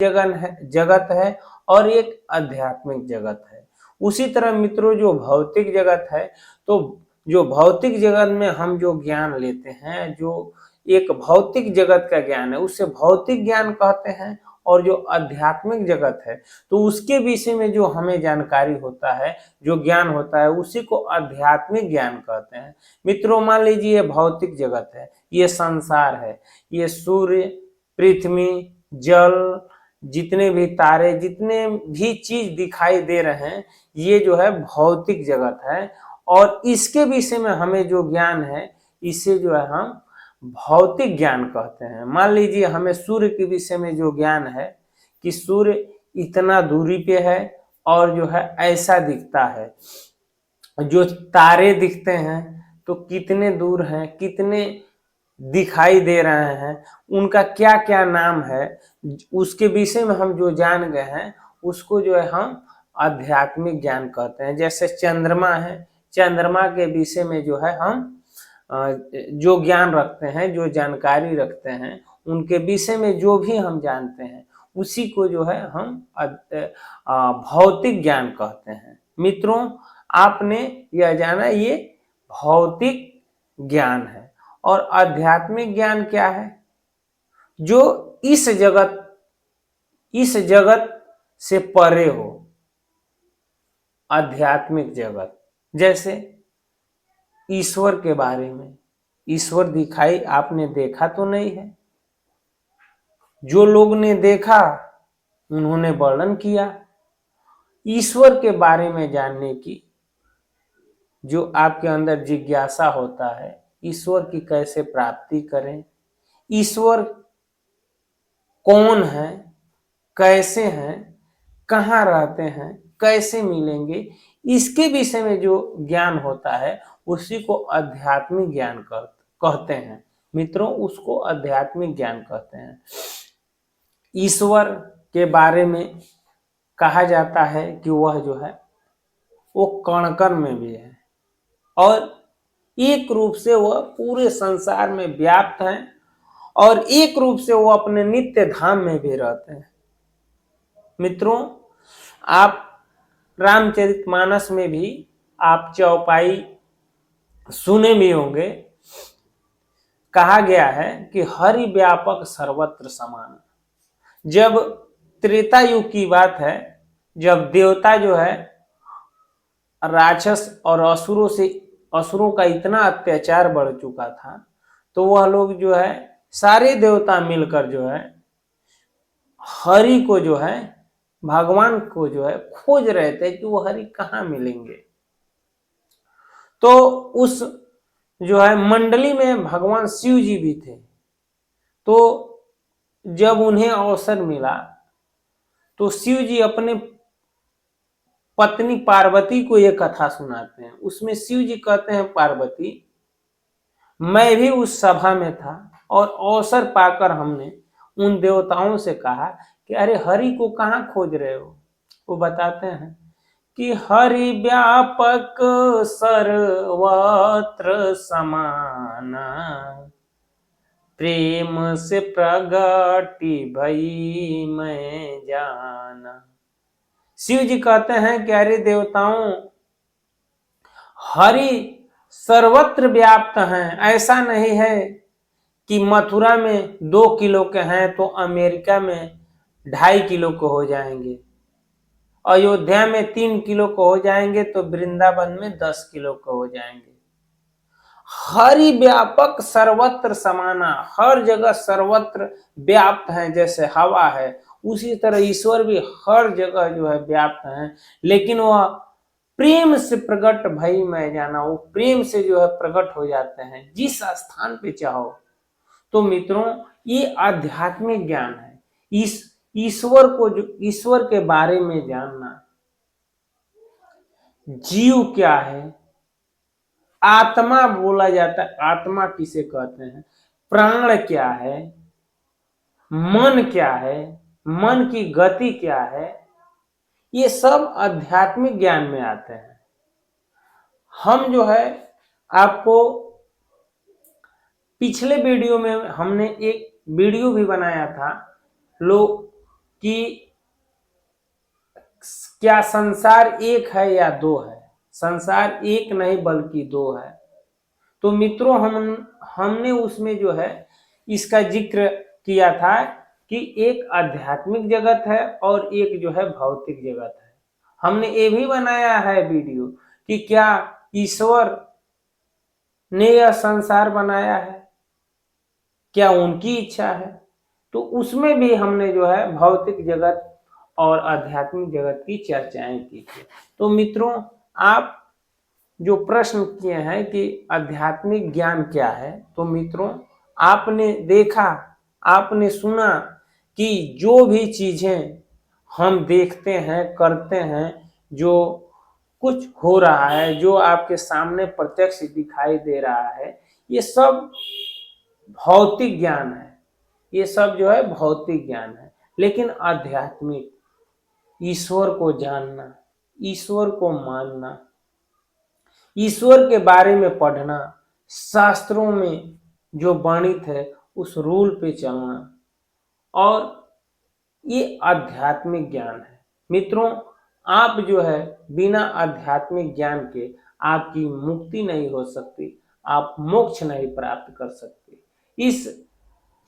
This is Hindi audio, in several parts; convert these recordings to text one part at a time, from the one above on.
जगत है और एक आध्यात्मिक जगत है। उसी तरह मित्रों जो भौतिक जगत है, तो जो भौतिक जगत में हम जो ज्ञान लेते हैं, जो एक भौतिक जगत का ज्ञान है उसे भौतिक ज्ञान कहते हैं, और जो आध्यात्मिक जगत है तो उसके विषय में जो हमें जानकारी होता है, जो ज्ञान होता है, उसी को आध्यात्मिक ज्ञान कहते हैं। मित्रों मान लीजिए ये भौतिक जगत है, ये संसार है, ये सूर्य, पृथ्वी, जल, जितने भी तारे, जितने भी चीज दिखाई दे रहे हैं, ये जो है भौतिक जगत है। और इसके विषय में हमें जो ज्ञान है, इसे जो है हम भौतिक ज्ञान कहते हैं। मान लीजिए हमें सूर्य के विषय में जो ज्ञान है कि सूर्य इतना दूरी पे है और जो है ऐसा दिखता है, जो तारे दिखते हैं तो कितने दूर हैं, कितने दिखाई दे रहे हैं, उनका क्या क्या नाम है, उसके विषय में हम जो जान गए हैं उसको जो है हम आध्यात्मिक ज्ञान कहते हैं। जैसे चंद्रमा है, चंद्रमा के विषय में जो है हम जो ज्ञान रखते हैं, जो जानकारी रखते हैं, उनके विषय में जो भी हम जानते हैं उसी को जो है हम भौतिक ज्ञान कहते हैं। मित्रों आपने यह जाना ये भौतिक ज्ञान है। और आध्यात्मिक ज्ञान क्या है? जो इस जगत से परे हो, आध्यात्मिक जगत। जैसे ईश्वर के बारे में, ईश्वर दिखाई आपने देखा तो नहीं है, जो लोग ने देखा उन्होंने वर्णन किया। ईश्वर के बारे में जानने की जो आपके अंदर जिज्ञासा होता है, ईश्वर की कैसे प्राप्ति करें, ईश्वर कौन है, कैसे हैं, कहाँ रहते हैं, कैसे मिलेंगे, इसके विषय में जो ज्ञान होता है उसी को आध्यात्मिक ज्ञान कहते हैं। मित्रों उसको आध्यात्मिक ज्ञान कहते हैं। ईश्वर के बारे में कहा जाता है कि वह जो है वो कण कण में भी है और एक रूप से वह पूरे संसार में व्याप्त है और एक रूप से वो अपने नित्य धाम में भी रहते हैं। मित्रों आप रामचरितमानस में भी आप चौपाई सुने भी होंगे, कहा गया है कि हरि व्यापक सर्वत्र समान। जब त्रेता युग की बात है, जब देवता जो है राक्षस और असुरों का इतना अत्याचार बढ़ चुका था, तो वह लोग जो है सारे देवता मिलकर जो है हरि को जो है, भगवान को जो है खोज रहे थे कि वो हरि कहाँ मिलेंगे। तो उस जो है मंडली में भगवान शिव जी भी थे। तो जब उन्हें अवसर मिला तो शिव जी अपने पत्नी पार्वती को ये कथा सुनाते हैं। उसमें शिव जी कहते हैं, पार्वती मैं भी उस सभा में था और अवसर पाकर हमने उन देवताओं से कहा कि अरे हरि को कहाँ खोज रहे हो। वो बताते हैं कि हरि व्यापक सर्वत्र समाना, प्रेम से प्रगति भई मैं जाना। शिव जी कहते हैं कि अरे देवताओं, हरि सर्वत्र व्याप्त हैं। ऐसा नहीं है कि मथुरा में 2 किलो के हैं तो अमेरिका में 2.5 किलो के हो जाएंगे, अयोध्या में 3 किलो को हो जाएंगे तो वृंदावन में 10 किलो को हो जाएंगे। हरि व्यापक सर्वत्र समाना, हर जगह सर्वत्र व्याप्त है। जैसे हवा है उसी तरह ईश्वर भी हर जगह जो है व्याप्त है, लेकिन वह प्रेम से प्रकट भई मैं जाना, वो प्रेम से जो है प्रकट हो जाते हैं जिस स्थान पे चाहो। तो मित्रों ये आध्यात्मिक ज्ञान है। इस ईश्वर को, जो ईश्वर के बारे में जानना, जीव क्या है, आत्मा बोला जाता है, आत्मा किसे कहते हैं, प्राण क्या है, मन क्या है, मन की गति क्या है, ये सब आध्यात्मिक ज्ञान में आते हैं। हम जो है आपको पिछले वीडियो में हमने एक वीडियो भी बनाया था, लोग कि क्या संसार एक है या दो है। संसार एक नहीं बल्कि दो है। तो मित्रों हमने उसमें जो है इसका जिक्र किया था कि एक आध्यात्मिक जगत है और एक जो है भौतिक जगत है। हमने ये भी बनाया है वीडियो कि क्या ईश्वर ने यह संसार बनाया है, क्या उनकी इच्छा है। तो उसमें भी हमने जो है भौतिक जगत और आध्यात्मिक जगत की चर्चाएं की थी। तो मित्रों, आप जो प्रश्न किए हैं कि आध्यात्मिक ज्ञान क्या है, तो मित्रों आपने देखा, आपने सुना कि जो भी चीजें हम देखते हैं, करते हैं, जो कुछ हो रहा है, जो आपके सामने प्रत्यक्ष दिखाई दे रहा है, ये सब भौतिक ज्ञान है। ये सब जो है भौतिक ज्ञान है। लेकिन आध्यात्मिक, ईश्वर को जानना, ईश्वर को मानना, ईश्वर के बारे में पढ़ना, शास्त्रों में जो वर्णित है उस रूल पे चलना, और ये आध्यात्मिक ज्ञान है। मित्रों, आप जो है बिना आध्यात्मिक ज्ञान के आपकी मुक्ति नहीं हो सकती, आप मोक्ष नहीं प्राप्त कर सकते। इस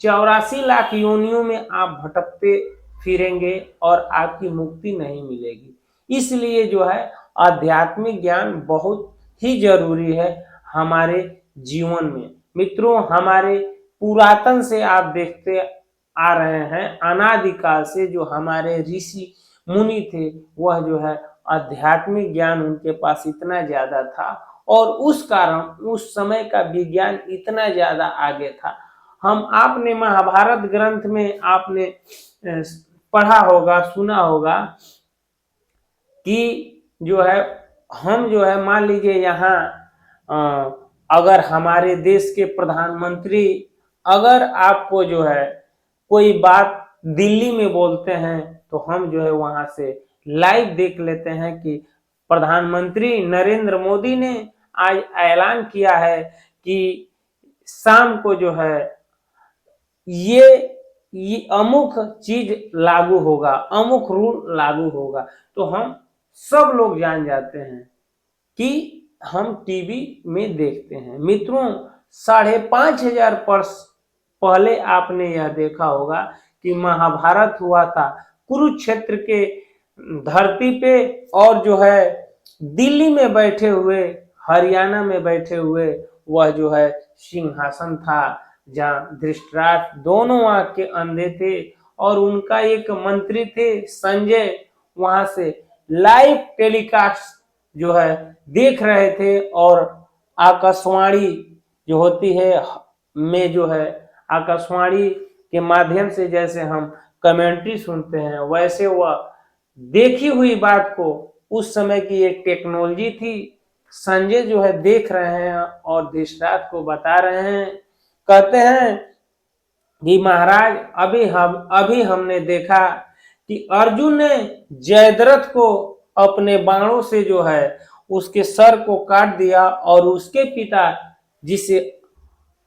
84 लाख योनियों में आप भटकते फिरेंगे और आपकी मुक्ति नहीं मिलेगी। इसलिए जो है आध्यात्मिक ज्ञान बहुत ही जरूरी है हमारे जीवन में। मित्रों, हमारे पुरातन से आप देखते आ रहे हैं, अनादिकाल से जो हमारे ऋषि मुनि थे, वह जो है आध्यात्मिक ज्ञान उनके पास इतना ज्यादा था, और उस कारण उस समय का विज्ञान इतना ज्यादा आगे था। आपने महाभारत ग्रंथ में आपने पढ़ा होगा, सुना होगा कि जो है हम जो है मान लीजिए यहाँ अगर हमारे देश के प्रधानमंत्री अगर आपको जो है कोई बात दिल्ली में बोलते हैं, तो हम जो है वहां से लाइव देख लेते हैं कि प्रधानमंत्री नरेंद्र मोदी ने आज ऐलान किया है कि शाम को जो है ये अमुक चीज लागू होगा, अमुक रूल लागू होगा। तो हम सब लोग जान जाते हैं कि हम टीवी में देखते हैं। मित्रों, 5,500 वर्ष पहले आपने यह देखा होगा कि महाभारत हुआ था कुरुक्षेत्र के धरती पे, और जो है दिल्ली में बैठे हुए, हरियाणा में बैठे हुए वह जो है सिंहासन था, जहाँ धृतराष्ट्र दोनों आंख के अंधे थे, और उनका एक मंत्री थे संजय, वहां से लाइव टेलीकास्ट जो है देख रहे थे। और आकाशवाणी जो होती है में जो है आकाशवाणी के माध्यम से जैसे हम कमेंट्री सुनते हैं, वैसे वह देखी हुई बात को, उस समय की एक टेक्नोलॉजी थी, संजय जो है देख रहे हैं और धृतराष्ट्र को बता रहे हैं। कहते हैं कि महाराज अभी हमने देखा कि अर्जुन ने जयद्रथ को अपने बाणों से जो है उसके सर को काट दिया, और उसके पिता जिसे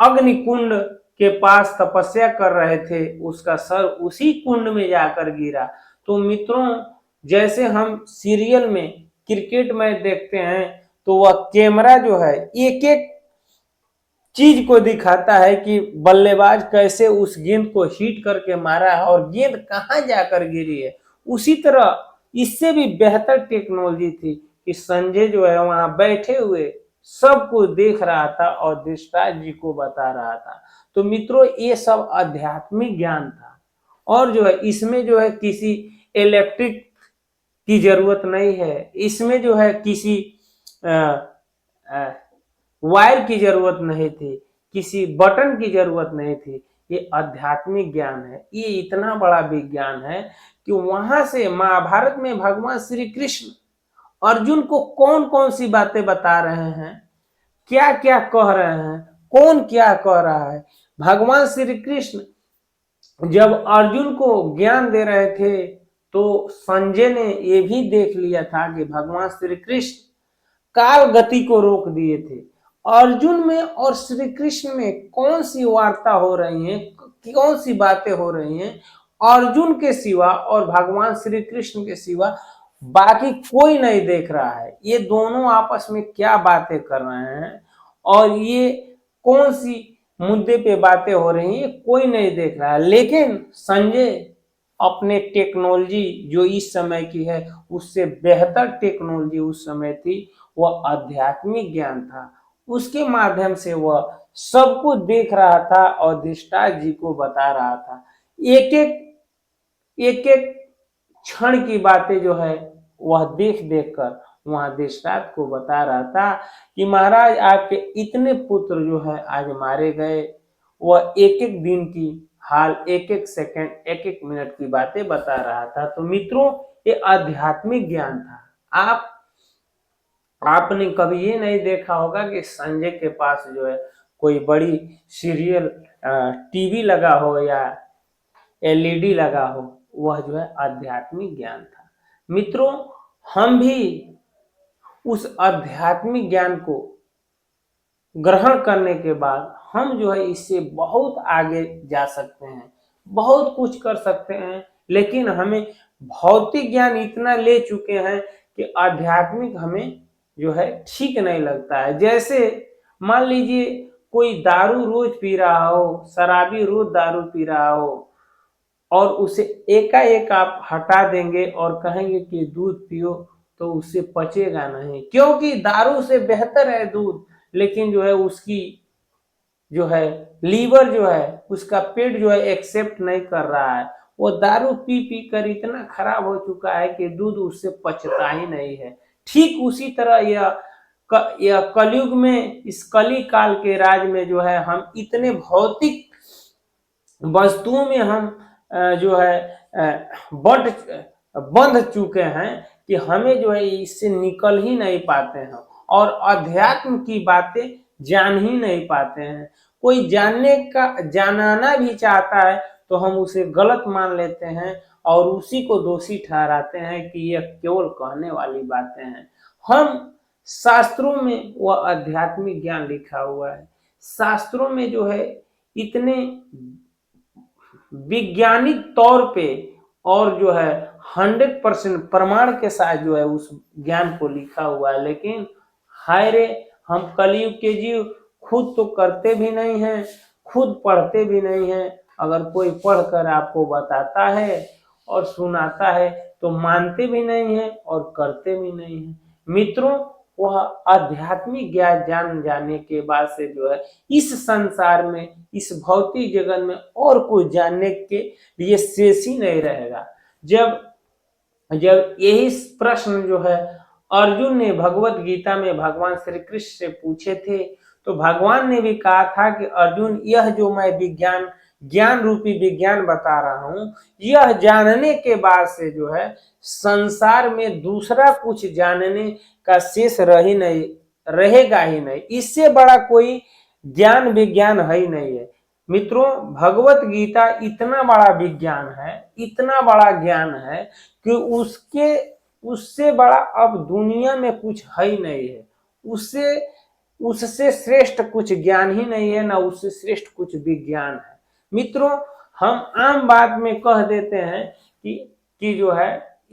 अग्निकुंड के पास तपस्या कर रहे थे, उसका सर उसी कुंड में जाकर गिरा। तो मित्रों, जैसे हम सीरियल में क्रिकेट मैच देखते हैं, तो वह कैमरा जो है एक एक चीज को दिखाता है कि बल्लेबाज कैसे उस गेंद को हिट करके मारा है और गेंद कहां जाकर गिरी है। उसी तरह इससे भी बेहतर टेक्नोलॉजी थी कि संजय जो है वहां बैठे हुए सब कुछ देख रहा था और धृतराष्ट्र जी को बता रहा था। तो मित्रों, ये सब आध्यात्मिक ज्ञान था, और जो है इसमें जो है किसी इलेक्ट्रिक की जरूरत नहीं है, इसमें जो है किसी वायर की जरूरत नहीं थी, किसी बटन की जरूरत नहीं थी। ये आध्यात्मिक ज्ञान है। ये इतना बड़ा विज्ञान है कि वहां से महाभारत में भगवान श्री कृष्ण अर्जुन को कौन कौन सी बातें बता रहे हैं, क्या क्या कह रहे हैं, कौन क्या कह रहा है। भगवान श्री कृष्ण जब अर्जुन को ज्ञान दे रहे थे, तो संजय ने ये भी देख लिया था कि भगवान श्री कृष्ण काल गति को रोक दिए थे। अर्जुन में और श्री कृष्ण में कौन सी वार्ता हो रही है, कौन सी बातें हो रही हैं, अर्जुन के सिवा और भगवान श्री कृष्ण के सिवा बाकी कोई नहीं देख रहा है ये दोनों आपस में क्या बातें कर रहे हैं और ये कौन सी मुद्दे पे बातें हो रही हैं कोई नहीं देख रहा है। लेकिन संजय अपने टेक्नोलॉजी जो इस समय की है उससे बेहतर टेक्नोलॉजी उस समय थी, वह आध्यात्मिक ज्ञान था। उसके माध्यम से वह सब कुछ देख रहा था और अधिष्ठाता जी को बता रहा था। एक एक क्षण की बातें जो है वह देख देख कर वहां अधिष्ठाता को बता रहा था कि महाराज आपके इतने पुत्र जो है आज मारे गए। वह एक एक दिन की हाल, एक एक सेकंड, एक एक मिनट की बातें बता रहा था। तो मित्रों ये आध्यात्मिक ज्ञान था। आपने कभी ये नहीं देखा होगा कि संजय के पास जो है कोई बड़ी सीरियल टीवी लगा हो या एलईडी लगा हो, वह जो है आध्यात्मिक ज्ञान था। मित्रों हम भी उस आध्यात्मिक ज्ञान को ग्रहण करने के बाद हम जो है इससे बहुत आगे जा सकते हैं, बहुत कुछ कर सकते हैं। लेकिन हमें भौतिक ज्ञान इतना ले चुके हैं कि आध्यात्मिक हमें जो है ठीक नहीं लगता है। जैसे मान लीजिए कोई दारू रोज पी रहा हो, शराबी रोज दारू पी रहा हो और उसे एकाएक आप हटा देंगे और कहेंगे कि दूध पियो, तो उससे पचेगा नहीं, क्योंकि दारू से बेहतर है दूध। लेकिन जो है उसकी जो है लीवर जो है उसका पेट जो है एक्सेप्ट नहीं कर रहा है। वो दारू पी पी कर इतना खराब हो चुका है कि दूध उससे पचता ही नहीं है। ठीक उसी तरह यह कलयुग में, इस कली काल के राज में जो है हम इतने भौतिक वस्तुओं में हम जो है बंध चुके हैं कि हमें जो है इससे निकल ही नहीं पाते हैं और अध्यात्म की बातें जान ही नहीं पाते हैं। कोई जानना भी चाहता है तो हम उसे गलत मान लेते हैं और उसी को दोषी ठहराते हैं कि यह केवल कहने वाली बातें हैं। हम शास्त्रों में वह आध्यात्मिक ज्ञान लिखा हुआ है, शास्त्रों में जो है इतने वैज्ञानिक तौर पे और जो है 100% प्रमाण के साथ जो है उस ज्ञान को लिखा हुआ है। लेकिन हाय रे, हम कलयुग के जीव खुद तो करते भी नहीं हैं, खुद पढ़ते भी नहीं हैं। अगर कोई पढ़कर आपको बताता है और सुनाता है तो मानते भी नहीं है और करते भी नहीं है। मित्रों वह आध्यात्मिक ज्ञान जान जाने के बाद से जो है इस संसार में, इस भौतिक जगत में और कुछ जानने के लिए शेष ही नहीं रहेगा। जब यही प्रश्न जो है अर्जुन ने भगवत गीता में भगवान श्री कृष्ण से पूछे थे, तो भगवान ने भी कहा था कि अर्जुन यह जो मैं ज्ञान रूपी विज्ञान बता रहा हूं, यह जानने के बाद से जो है संसार में दूसरा कुछ जानने का शेष रहेगा ही नहीं। इससे बड़ा कोई ज्ञान विज्ञान है ही नहीं है। मित्रों भगवत गीता इतना बड़ा विज्ञान है, इतना बड़ा ज्ञान है कि उससे बड़ा अब दुनिया में कुछ है ही नहीं है। उससे श्रेष्ठ कुछ ज्ञान ही नहीं है, ना उससे श्रेष्ठ कुछ विज्ञान है। मित्रों हम आम बात में कह देते हैं कि जो है